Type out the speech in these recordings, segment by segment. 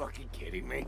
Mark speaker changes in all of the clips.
Speaker 1: fucking kidding me?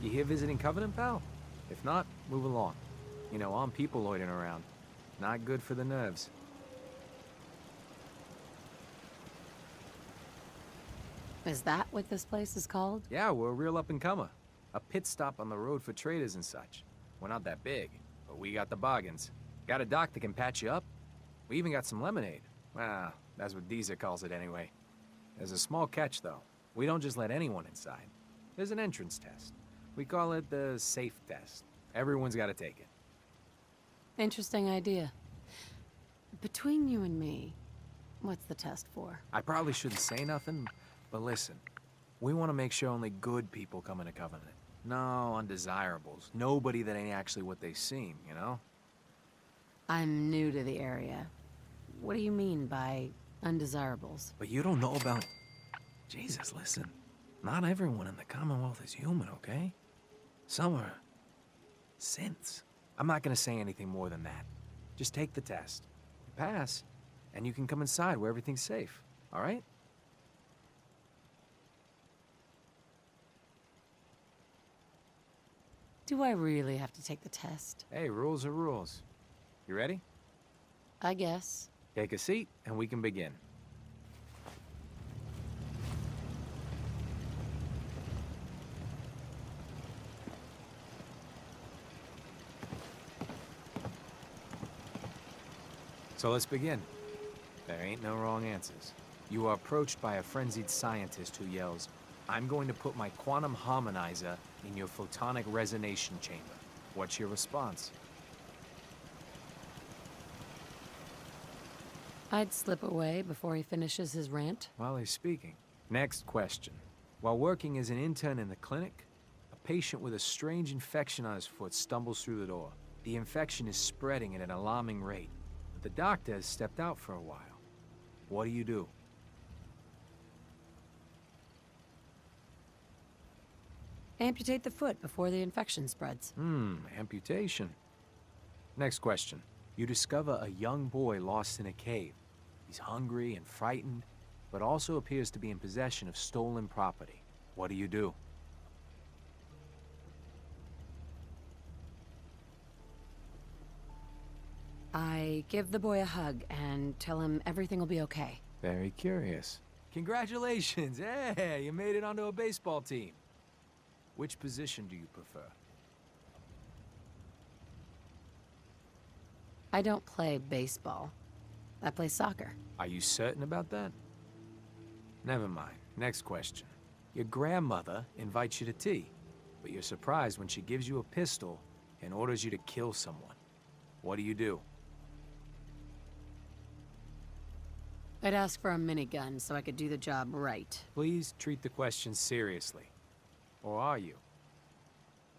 Speaker 2: You here visiting Covenant, pal? If not, move along. You know, armed people loitering around. Not good for the nerves.
Speaker 3: Is that what this place is called?
Speaker 2: Yeah, we're a real up-and-comer. A pit stop on the road for traders and such. We're not that big, but we got the bargains. Got a dock that can patch you up. We even got some lemonade. Well, that's what Deezer calls it anyway. There's a small catch, though. We don't just let anyone inside. There's an entrance test. We call it the safe test. Everyone's got to take it.
Speaker 3: Interesting idea. Between you and me, what's the test for?
Speaker 2: I probably shouldn't say nothing, but listen. We want to make sure only good people come into Covenant. No undesirables. Nobody that ain't actually what they seem, you know?
Speaker 3: I'm new to the area. What do you mean by undesirables?
Speaker 2: But you don't know about... Jesus, listen. Not everyone in the Commonwealth is human, okay? Some are... synths. I'm not gonna say anything more than that. Just take the test. You pass, and you can come inside where everything's safe, all right?
Speaker 3: Do I really have to take the test?
Speaker 2: Hey, rules are rules. You ready?
Speaker 3: I guess.
Speaker 2: Take a seat, and we can begin. So let's begin. There ain't no wrong answers. You are approached by a frenzied scientist who yells, "I'm going to put my quantum harmonizer in your photonic resonation chamber." What's your response?
Speaker 3: I'd slip away before he finishes his rant.
Speaker 2: While he's speaking. Next question. While working as an intern in the clinic, a patient with a strange infection on his foot stumbles through the door. The infection is spreading at an alarming rate, but the doctor has stepped out for a while. What do you do?
Speaker 3: Amputate the foot before the infection spreads.
Speaker 2: Amputation. Next question. You discover a young boy lost in a cave. He's hungry and frightened, but also appears to be in possession of stolen property. What do you do?
Speaker 3: I give the boy a hug and tell him everything will be okay.
Speaker 2: Very curious. Congratulations! Hey, you made it onto a baseball team. Which position do you prefer?
Speaker 3: I don't play baseball. I play soccer.
Speaker 2: Are you certain about that? Never mind. Next question. Your grandmother invites you to tea, but you're surprised when she gives you a pistol and orders you to kill someone. What do you do?
Speaker 3: I'd ask for a minigun so I could do the job right.
Speaker 2: Please treat the question seriously. Or are you?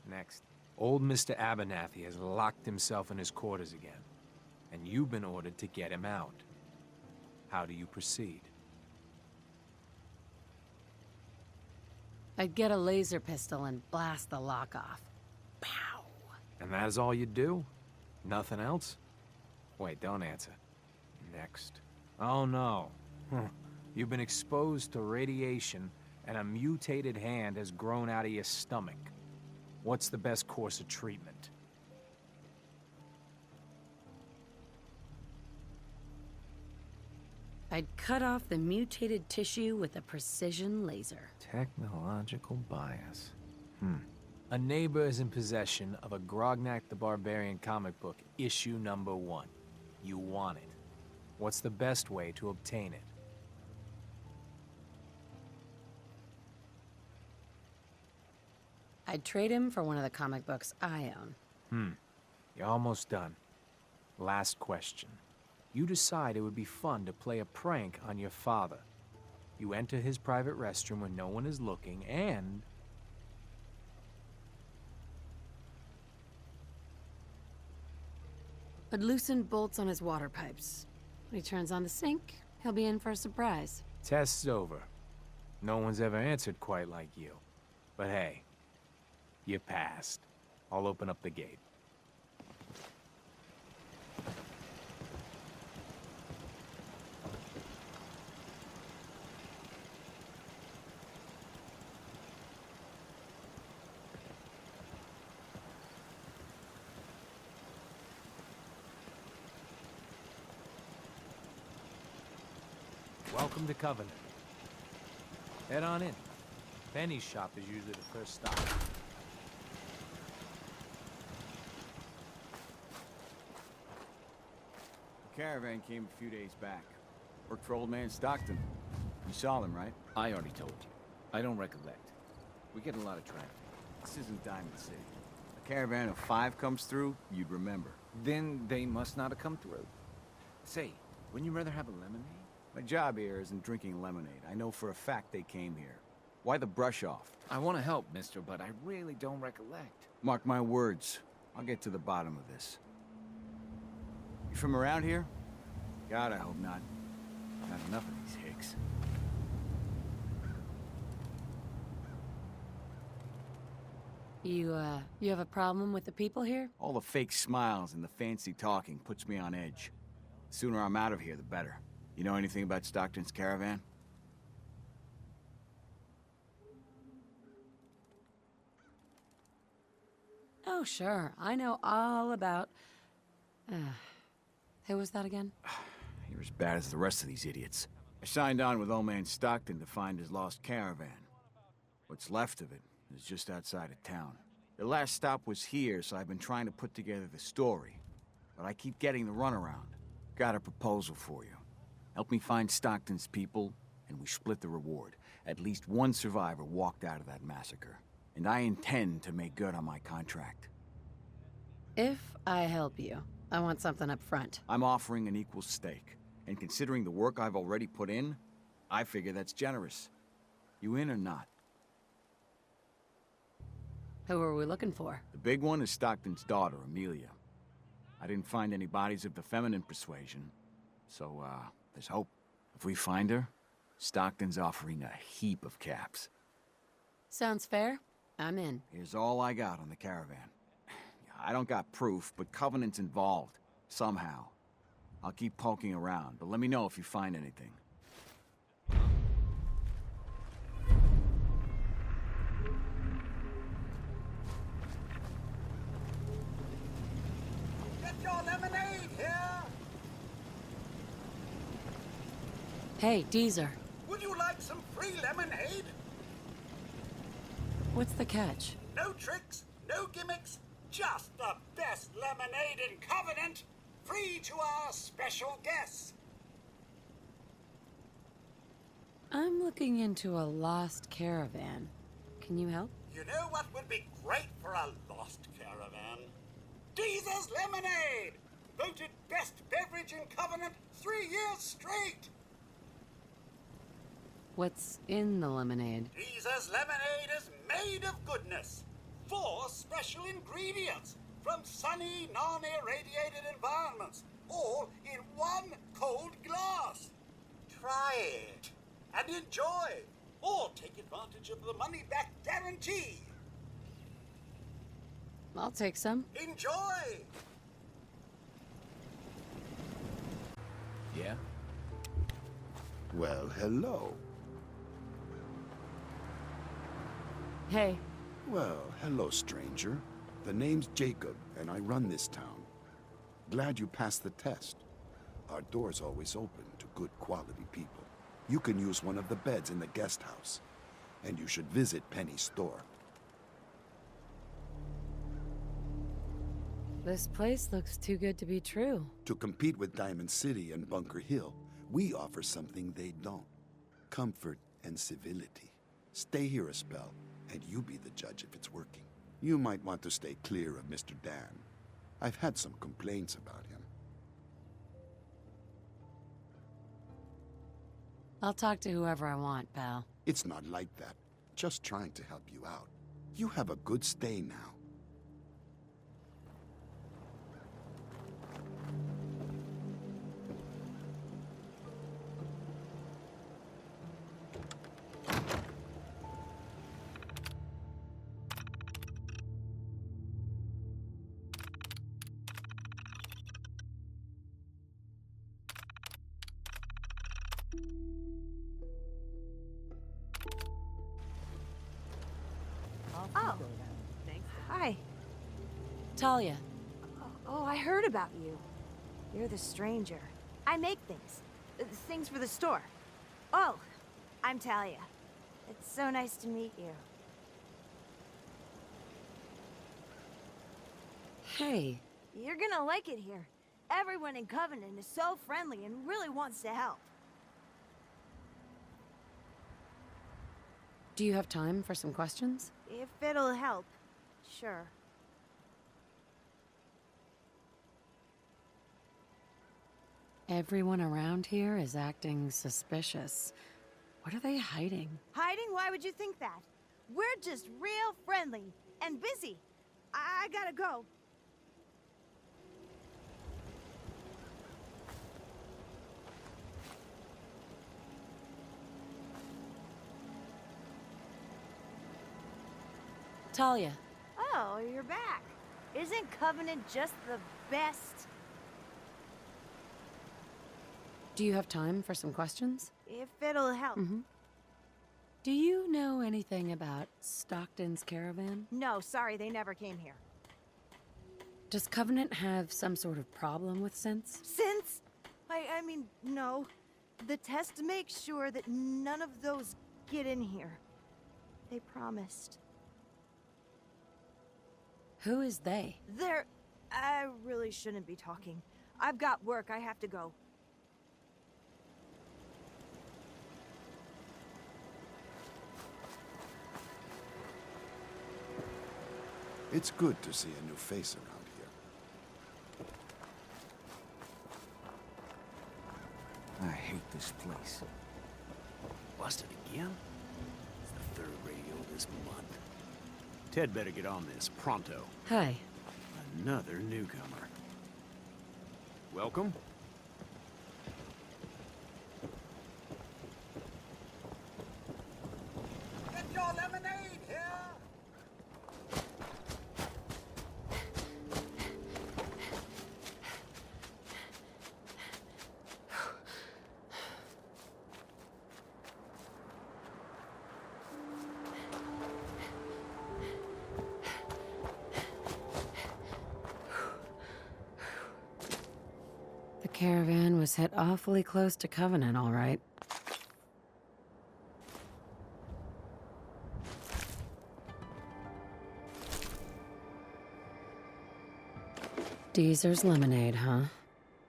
Speaker 2: Next. Old Mr. Abernathy has locked himself in his quarters again, and you've been ordered to get him out. How do you proceed?
Speaker 3: I'd get a laser pistol and blast the lock off. Pow!
Speaker 2: And that is all you do? Nothing else? Wait, don't answer. Next. Oh no. You've been exposed to radiation and a mutated hand has grown out of your stomach. What's the best course of treatment?
Speaker 3: I'd cut off the mutated tissue with a precision laser.
Speaker 2: Technological bias. A neighbor is in possession of a Grognak the Barbarian comic book, issue number 1. You want it. What's the best way to obtain it?
Speaker 3: I'd trade him for one of the comic books I own.
Speaker 2: You're almost done. Last question. You decide it would be fun to play a prank on your father. You enter his private restroom when no one is looking, and...
Speaker 3: I'd loosen bolts on his water pipes. When he turns on the sink, he'll be in for a surprise.
Speaker 2: Test's over. No one's ever answered quite like you. But hey, you passed. I'll open up the gate. Welcome to Covenant. Head on in. Benny's shop is usually the first stop.
Speaker 1: The caravan came a few days back. Worked for old man Stockton. You saw him, right?
Speaker 4: I already told you. I don't recollect. We get a lot of traffic.
Speaker 1: This isn't Diamond City. A caravan of 5 comes through, you'd remember.
Speaker 4: Then they must not have come through. Say, wouldn't you rather have a lemonade?
Speaker 1: My job here isn't drinking lemonade. I know for a fact they came here. Why the brush off?
Speaker 4: I want to help, mister, but I really don't recollect.
Speaker 1: Mark my words. I'll get to the bottom of this. You from around here? God, I hope not. Not enough of these hicks.
Speaker 3: You have a problem with the people here?
Speaker 1: All the fake smiles and the fancy talking puts me on edge. The sooner I'm out of here, the better. You know anything about Stockton's caravan?
Speaker 3: Oh, sure. I know all about... who was that again?
Speaker 1: You're as bad as the rest of these idiots. I signed on with old man Stockton to find his lost caravan. What's left of it is just outside of town. The last stop was here, so I've been trying to put together the story. But I keep getting the runaround. Got a proposal for you. Help me find Stockton's people, and we split the reward. At least one survivor walked out of that massacre. And I intend to make good on my contract.
Speaker 3: If I help you, I want something up front.
Speaker 1: I'm offering an equal stake. And considering the work I've already put in, I figure that's generous. You in or not?
Speaker 3: Who are we looking for?
Speaker 1: The big one is Stockton's daughter, Amelia. I didn't find any bodies of the feminine persuasion, so, there's hope. If we find her, Stockton's offering a heap of caps.
Speaker 3: Sounds fair. I'm in.
Speaker 1: Here's all I got on the caravan. I don't got proof, but Covenant's involved. Somehow. I'll keep poking around, but let me know if you find anything.
Speaker 5: Get your lemonade here!
Speaker 3: Hey, Deezer.
Speaker 5: Would you like some free lemonade?
Speaker 3: What's the catch?
Speaker 5: No tricks, no gimmicks, just the best lemonade in Covenant, free to our special guests.
Speaker 3: I'm looking into a lost caravan. Can you help?
Speaker 5: You know what would be great for a lost caravan? Deezer's Lemonade! Voted best beverage in Covenant 3 years straight!
Speaker 3: What's in the lemonade?
Speaker 5: Deezer's Lemonade is made of goodness. 4 special ingredients from sunny, non-irradiated environments, all in one cold glass. Try it and enjoy, or take advantage of the money-back guarantee.
Speaker 3: I'll take some.
Speaker 5: Enjoy!
Speaker 2: Yeah?
Speaker 6: Well, hello.
Speaker 3: Hey,
Speaker 6: Well, hello, stranger. The name's Jacob, and I run this town. Glad you passed the test. Our door's always open to good quality people. You can use one of the beds in the guest house, and you should visit Penny's store.
Speaker 3: this place looks too good to be true.
Speaker 6: To compete with Diamond City and Bunker Hill, we offer something they don't. Comfort and civility. Stay here a spell, and you be the judge if it's working. You might want to stay clear of Mr. Dan. I've had some complaints about him.
Speaker 3: I'll talk to whoever I want, pal.
Speaker 6: It's not like that. Just trying to help you out. You have a good stay now.
Speaker 7: Oh. Hi.
Speaker 3: Talia.
Speaker 7: Oh, I heard about you. You're the stranger. I make things. Things for the store. Oh, I'm Talia. It's so nice to meet you.
Speaker 3: Hey.
Speaker 7: You're gonna like it here. Everyone in Covenant is so friendly and really wants to help.
Speaker 3: Do you have time for some questions?
Speaker 7: If it'll help, sure.
Speaker 3: Everyone around here is acting suspicious. What are they hiding?
Speaker 7: Hiding? Why would you think that? We're just real friendly and busy. I gotta go.
Speaker 3: Talia.
Speaker 7: Oh, you're back. Isn't Covenant just the best?
Speaker 3: Do you have time for some questions?
Speaker 7: If it'll help.
Speaker 3: Do you know anything about Stockton's caravan?
Speaker 7: No, sorry, they never came here.
Speaker 3: Does Covenant have some sort of problem with synths?
Speaker 7: Since? I mean, no. The test makes sure that none of those get in here. They promised.
Speaker 3: Who is they?
Speaker 7: I really shouldn't be talking. I've got work, I have to go.
Speaker 6: It's good to see a new face around here.
Speaker 1: I hate this place.
Speaker 8: Busted again? It's the third radio this month. Ted better get on this, pronto.
Speaker 3: Hi.
Speaker 8: Another newcomer. Welcome.
Speaker 5: Get your lemonade here!
Speaker 3: The caravan was hit awfully close to Covenant, all right. Deezer's lemonade, huh?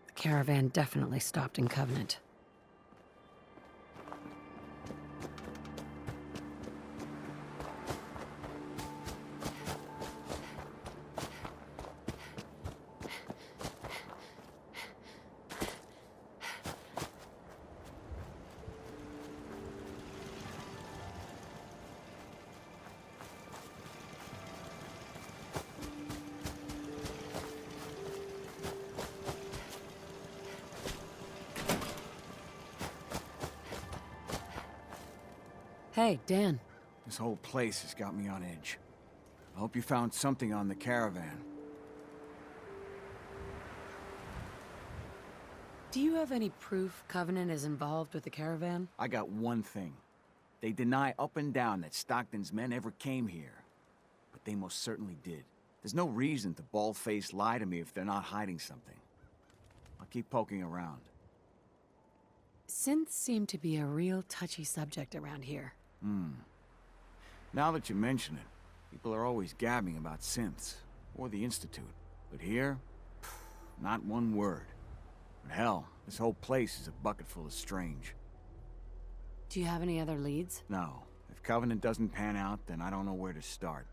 Speaker 3: The caravan definitely stopped in Covenant. Hey, Dan.
Speaker 1: This whole place has got me on edge. I hope you found something on the caravan.
Speaker 3: Do you have any proof Covenant is involved with the caravan?
Speaker 1: I got one thing. They deny up and down that Stockton's men ever came here. But they most certainly did. There's no reason to bald-faced lie to me if they're not hiding something. I'll keep poking around.
Speaker 3: Synths seem to be a real touchy subject around here.
Speaker 1: Now that you mention it, people are always gabbing about synths, or the Institute. But here, not one word. But hell, this whole place is a bucket full of strange.
Speaker 3: Do you have any other leads?
Speaker 1: No. If Covenant doesn't pan out, then I don't know where to start.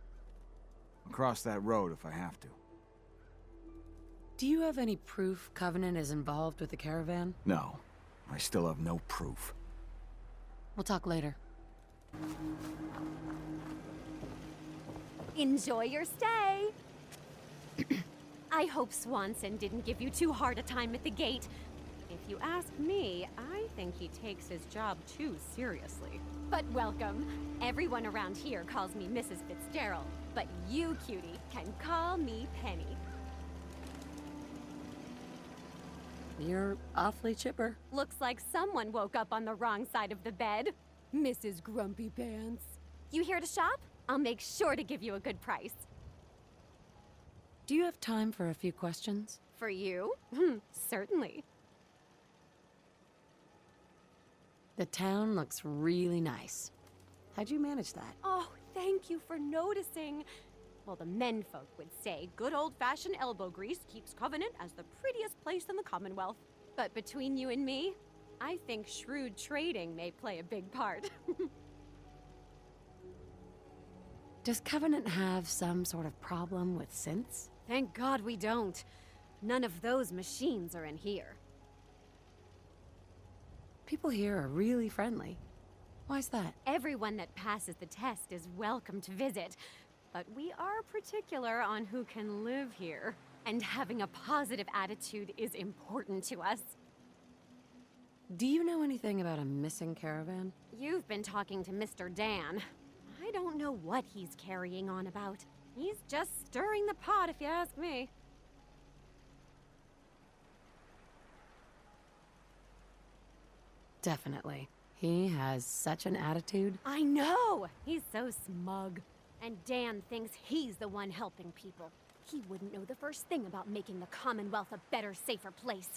Speaker 1: I'll cross that road if I have to.
Speaker 3: Do you have any proof Covenant is involved with the caravan?
Speaker 1: No. I still have no proof.
Speaker 3: We'll talk later.
Speaker 9: Enjoy your stay! I hope Swanson didn't give you too hard a time at the gate. If you ask me, I think he takes his job too seriously. But welcome. Everyone around here calls me Mrs. Fitzgerald, but you, cutie, can call me Penny.
Speaker 3: You're awfully chipper.
Speaker 9: Looks like someone woke up on the wrong side of the bed. Mrs. Grumpy Pants. You here to shop? I'll make sure to give you a good price.
Speaker 3: Do you have time for a few questions?
Speaker 9: For you? Certainly.
Speaker 3: The town looks really nice. How'd you manage that?
Speaker 9: Oh, thank you for noticing. Well, the menfolk would say good old-fashioned elbow grease keeps Covenant as the prettiest place in the Commonwealth. But between you and me, I think shrewd trading may play a big part.
Speaker 3: Does Covenant have some sort of problem with synths?
Speaker 9: Thank God we don't. None of those machines are in here.
Speaker 3: People here are really friendly. Why's that?
Speaker 9: Everyone that passes the test is welcome to visit, but we are particular on who can live here. And having a positive attitude is important to us.
Speaker 3: Do you know anything about a missing caravan?
Speaker 9: You've been talking to Mr. Dan. I don't know what he's carrying on about. He's just stirring the pot, if you ask me.
Speaker 3: Definitely. He has such an attitude.
Speaker 9: I know! He's so smug. And Dan thinks he's the one helping people. He wouldn't know the first thing about making the Commonwealth a better, safer place.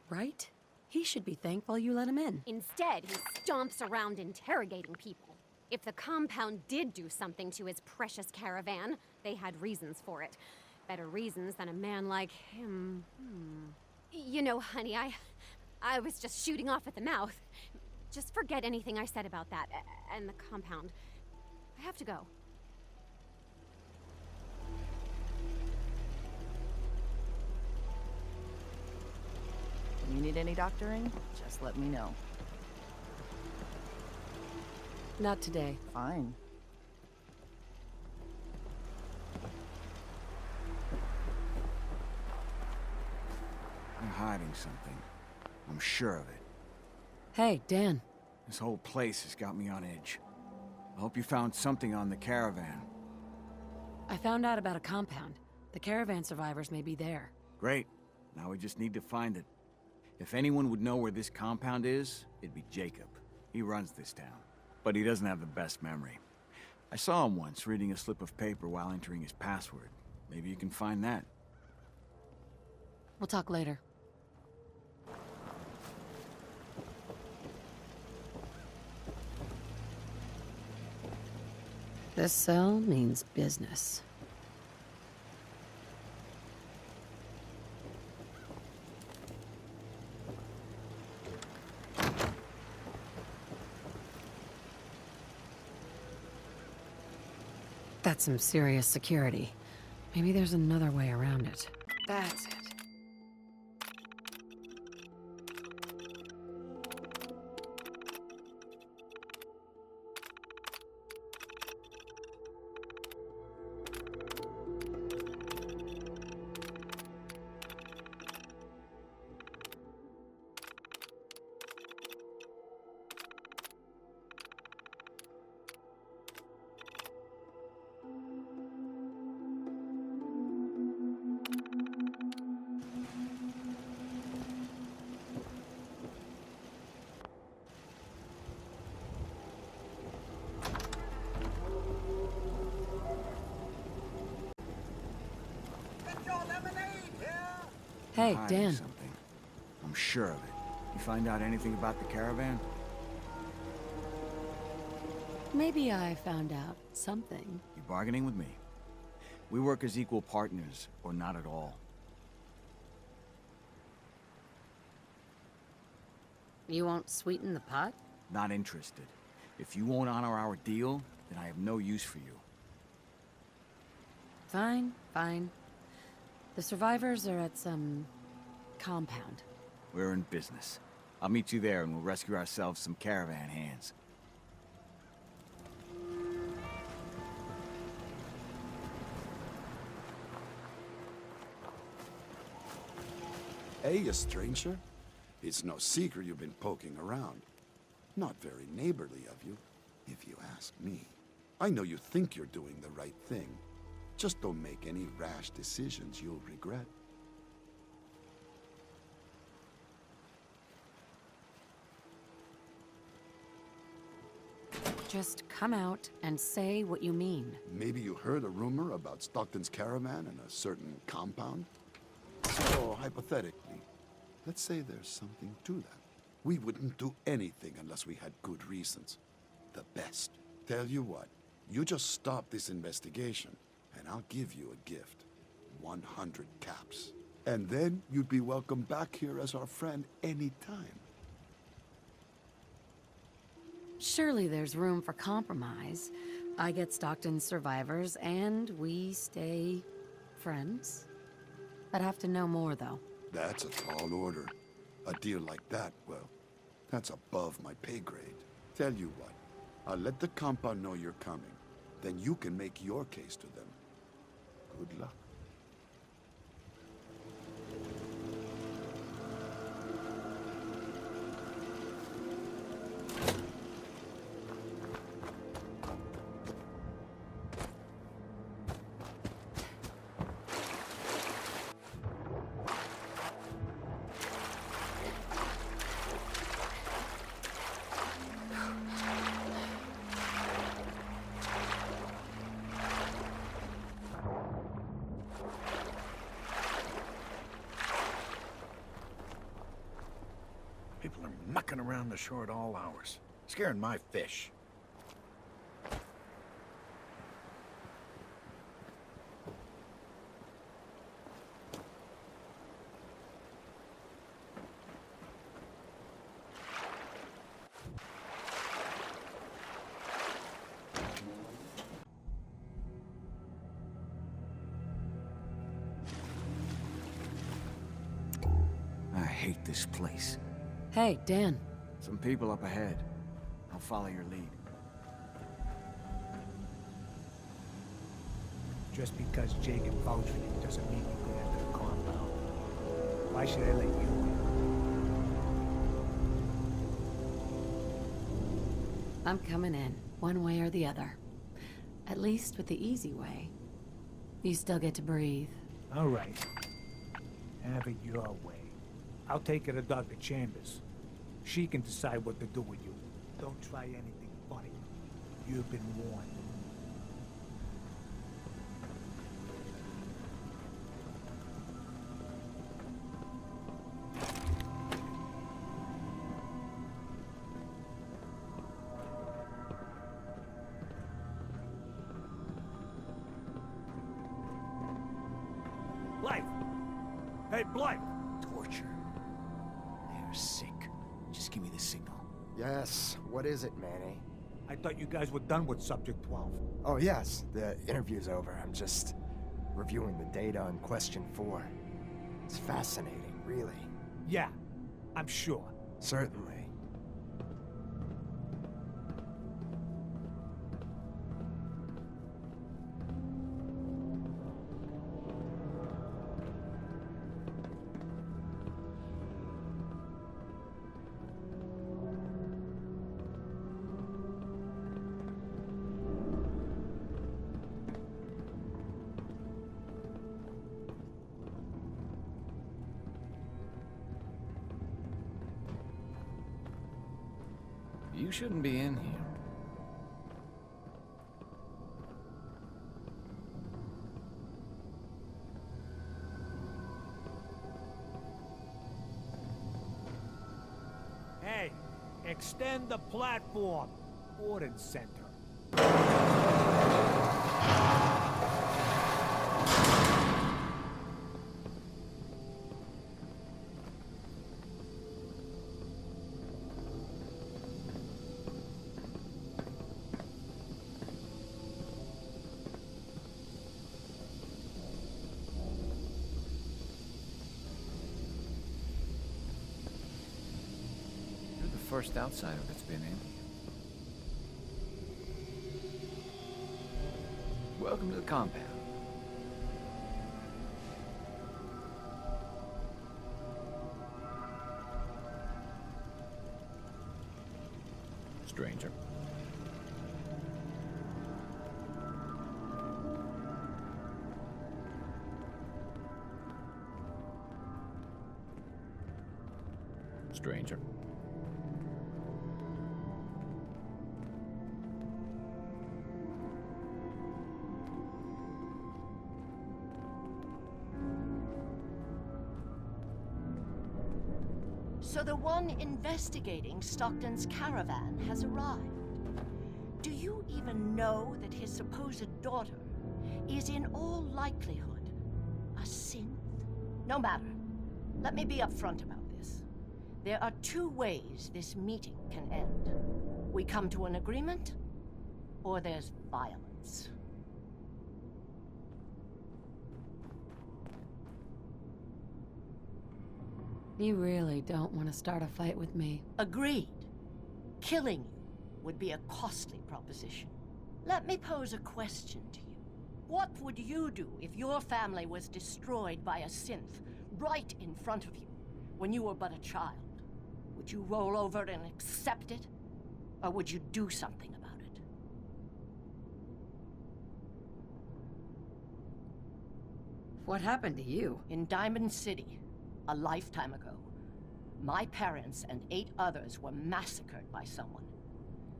Speaker 3: Right? He should be thankful you let him in.
Speaker 9: Instead, he stomps around interrogating people. If the compound did do something to his precious caravan, they had reasons for it. Better reasons than a man like him. You know, honey, I was just shooting off at the mouth. Just forget anything I said about that and the compound. I have to go.
Speaker 10: You need any doctoring? Just let me know.
Speaker 3: Not today.
Speaker 10: Fine.
Speaker 1: I'm hiding something. I'm sure of it.
Speaker 3: Hey, Dan.
Speaker 1: This whole place has got me on edge. I hope you found something on the caravan.
Speaker 3: I found out about a compound. The caravan survivors may be there.
Speaker 1: Great. Now we just need to find it. If anyone would know where this compound is, it'd be Jacob. He runs this town. But he doesn't have the best memory. I saw him once reading a slip of paper while entering his password. Maybe you can find that.
Speaker 3: We'll talk later. This cell means business. That's some serious security. Maybe there's another way around it. That's it.
Speaker 5: Get your lemonade here!
Speaker 3: Hey,
Speaker 1: Hiding
Speaker 3: Dan.
Speaker 1: something. I'm sure of it. You find out anything about the caravan?
Speaker 3: Maybe I found out something.
Speaker 1: You bargaining with me? We work as equal partners, or not at all.
Speaker 3: You won't sweeten the pot?
Speaker 1: Not interested. If you won't honor our deal, then I have no use for you.
Speaker 3: Fine, fine. The survivors are at some compound.
Speaker 1: We're in business. I'll meet you there and we'll rescue ourselves some caravan hands.
Speaker 6: Hey, you stranger. It's no secret you've been poking around. Not very neighborly of you, if you ask me. I know you think you're doing the right thing. Just don't make any rash decisions you'll regret.
Speaker 3: Just come out and say what you mean.
Speaker 6: Maybe you heard a rumor about Stockton's caravan and a certain compound? So, hypothetically, let's say there's something to that. We wouldn't do anything unless we had good reasons. The best. Tell you what, you just stop this investigation, and I'll give you a gift. 100 caps. And then you'd be welcome back here as our friend anytime.
Speaker 3: Surely there's room for compromise. I get Stockton's survivors, and we stay friends. I'd have to know more, though.
Speaker 6: That's a tall order. A deal like that, well, that's above my pay grade. Tell you what, I'll let the compound know you're coming. Then you can make your case to them. Good luck.
Speaker 11: People are mucking around the shore at all hours, scaring my fish.
Speaker 1: I hate this place.
Speaker 3: Hey, Dan.
Speaker 1: Some people up ahead. I'll follow your lead.
Speaker 12: Just because Jacob vouched for you doesn't mean you go into the compound. Why should I let you in?
Speaker 3: I'm coming in, one way or the other. At least with the easy way. You still get to breathe.
Speaker 12: All right. Have it your way. I'll take her to Dr. Chambers. She can decide what to do with you. Don't try anything funny. You've been warned. Blythe! Hey, Blythe!
Speaker 13: Torture. They're sick. Just give me the signal.
Speaker 14: Yes, what is it, Manny?
Speaker 12: I thought you guys were done with Subject 12.
Speaker 14: Oh yes, the interview's over. I'm just reviewing the data on Question 4. It's fascinating, really.
Speaker 12: Yeah, I'm sure.
Speaker 14: Certainly.
Speaker 2: You shouldn't be in here.
Speaker 12: Hey, extend the platform. Ordnance Center.
Speaker 2: You're the first outsider that's been in here. Welcome to the compound. Stranger. Stranger.
Speaker 15: So the one investigating Stockton's caravan has arrived. Do you even know that his supposed daughter is in all likelihood a synth? No matter. Let me be upfront about this. There are two ways this meeting can end. We come to an agreement, or there's violence.
Speaker 3: You really don't want to start a fight with me.
Speaker 15: Agreed. Killing you would be a costly proposition. Let me pose a question to you. What would you do if your family was destroyed by a synth right in front of you when you were but a child? Would you roll over and accept it? Or would you do something about it?
Speaker 3: What happened to you?
Speaker 15: In Diamond City, a lifetime ago, my parents and 8 others were massacred by someone.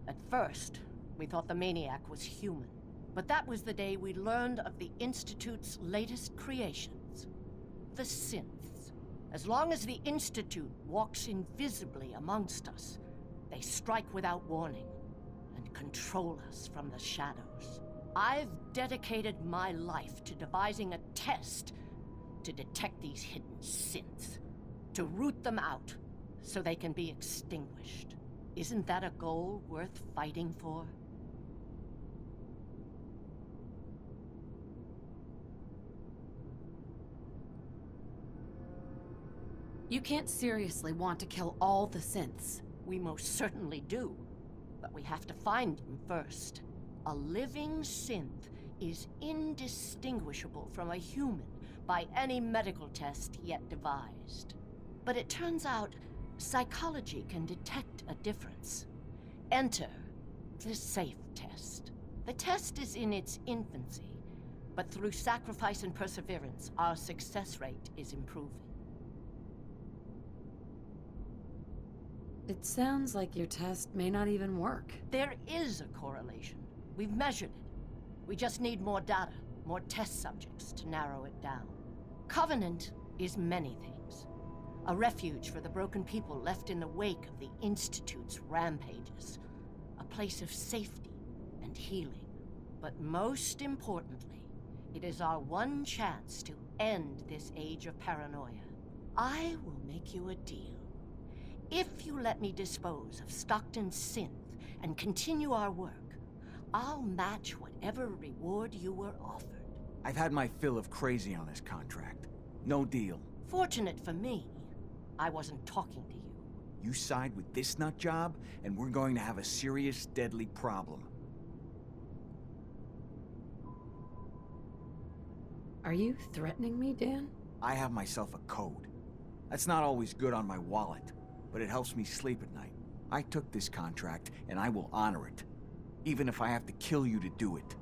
Speaker 15: At first, we thought the maniac was human. But that was the day we learned of the Institute's latest creations, the synths. As long as the Institute walks invisibly amongst us, they strike without warning and control us from the shadows. I've dedicated my life to devising a test to detect these hidden synths, to root them out so they can be extinguished. Isn't that a goal worth fighting for?
Speaker 3: You can't seriously want to kill all the synths.
Speaker 15: We most certainly do, but we have to find them first. A living synth is indistinguishable from a human by any medical test yet devised. But it turns out psychology can detect a difference. Enter the SAFE test. The test is in its infancy, but through sacrifice and perseverance, our success rate is improving.
Speaker 3: It sounds like your test may not even work.
Speaker 15: There is a correlation. We've measured it. We just need more data, more test subjects to narrow it down. Covenant is many things. A refuge for the broken people left in the wake of the Institute's rampages. A place of safety and healing. But most importantly, it is our one chance to end this age of paranoia. I will make you a deal. If you let me dispose of Stockton's synth and continue our work, I'll match whatever reward you were offered.
Speaker 1: I've had my fill of crazy on this contract. No deal.
Speaker 15: Fortunate for me, I wasn't talking to you.
Speaker 1: You side with this nut job, and we're going to have a serious, deadly problem.
Speaker 3: Are you threatening me, Dan?
Speaker 1: I have myself a code. That's not always good on my wallet, but it helps me sleep at night. I took this contract, and I will honor it. Even if I have to kill you to do it.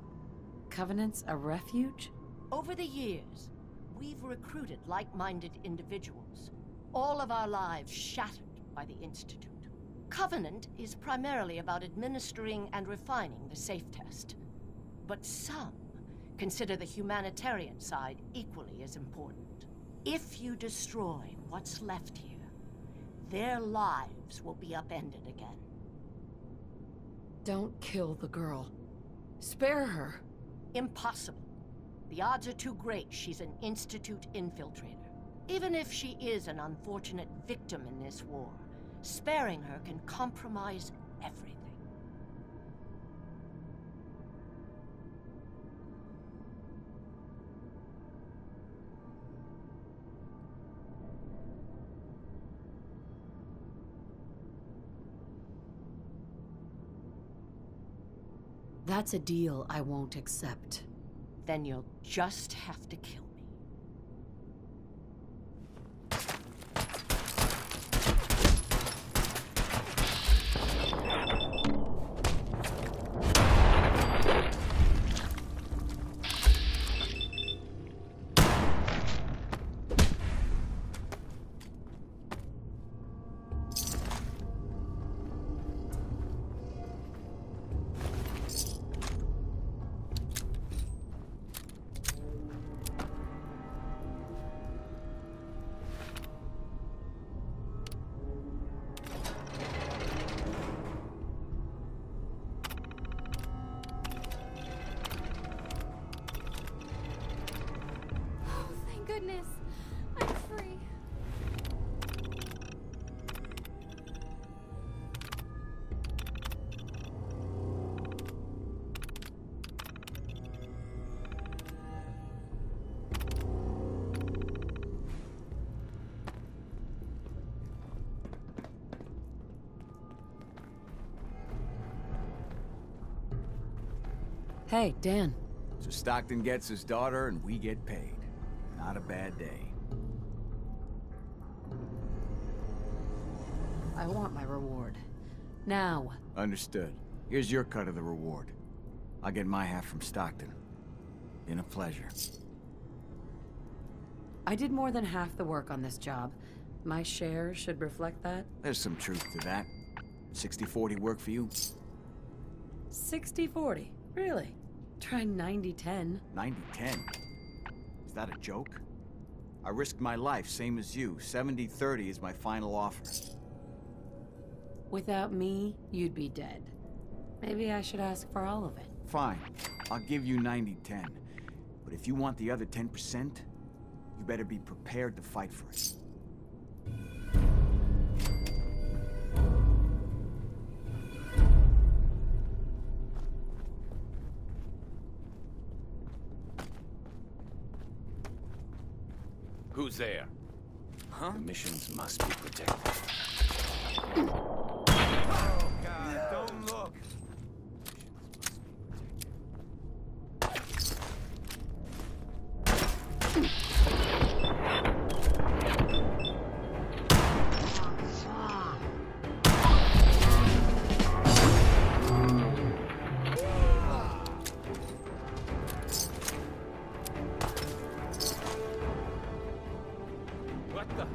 Speaker 3: Covenant's a refuge?
Speaker 15: Over the years, we've recruited like-minded individuals. All of our lives shattered by the Institute. Covenant is primarily about administering and refining the SAFE test. But some consider the humanitarian side equally as important. If you destroy what's left here, their lives will be upended again.
Speaker 3: Don't kill the girl. Spare her.
Speaker 15: Impossible. The odds are too great she's an Institute infiltrator. Even if she is an unfortunate victim in this war, sparing her can compromise everything.
Speaker 3: That's a deal I won't accept.
Speaker 15: Then you'll just have to kill me.
Speaker 9: Goodness, I'm free.
Speaker 3: Hey, Dan.
Speaker 1: So Stockton gets his daughter and we get paid. Not a bad day.
Speaker 3: I want my reward. Now.
Speaker 1: Understood. Here's your cut of the reward. I'll get my half from Stockton. Been a pleasure.
Speaker 3: I did more than half the work on this job. My share should reflect that.
Speaker 1: There's some truth to that. 60-40 work for you?
Speaker 3: 60-40. Really? Try 90-10.
Speaker 1: 90-10? Is that a joke? I risked my life, same as you. 70-30 is my final offer.
Speaker 3: Without me, you'd be dead. Maybe I should ask for all of it.
Speaker 1: Fine. I'll give you 90-10. But if you want the other 10%, you better be prepared to fight for it.
Speaker 8: Who's there? Huh?
Speaker 13: The missions must be protected.
Speaker 2: Oh, God, don't look. What the?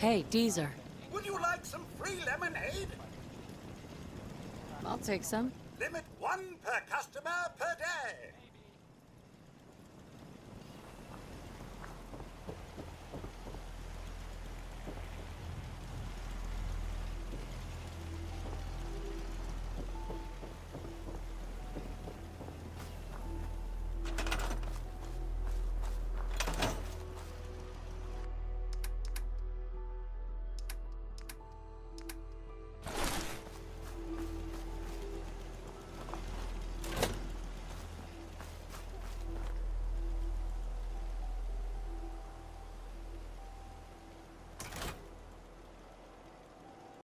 Speaker 3: Hey, Deezer.
Speaker 5: Would you like some free lemonade?
Speaker 3: I'll take some.
Speaker 5: Limit 1 per customer per day.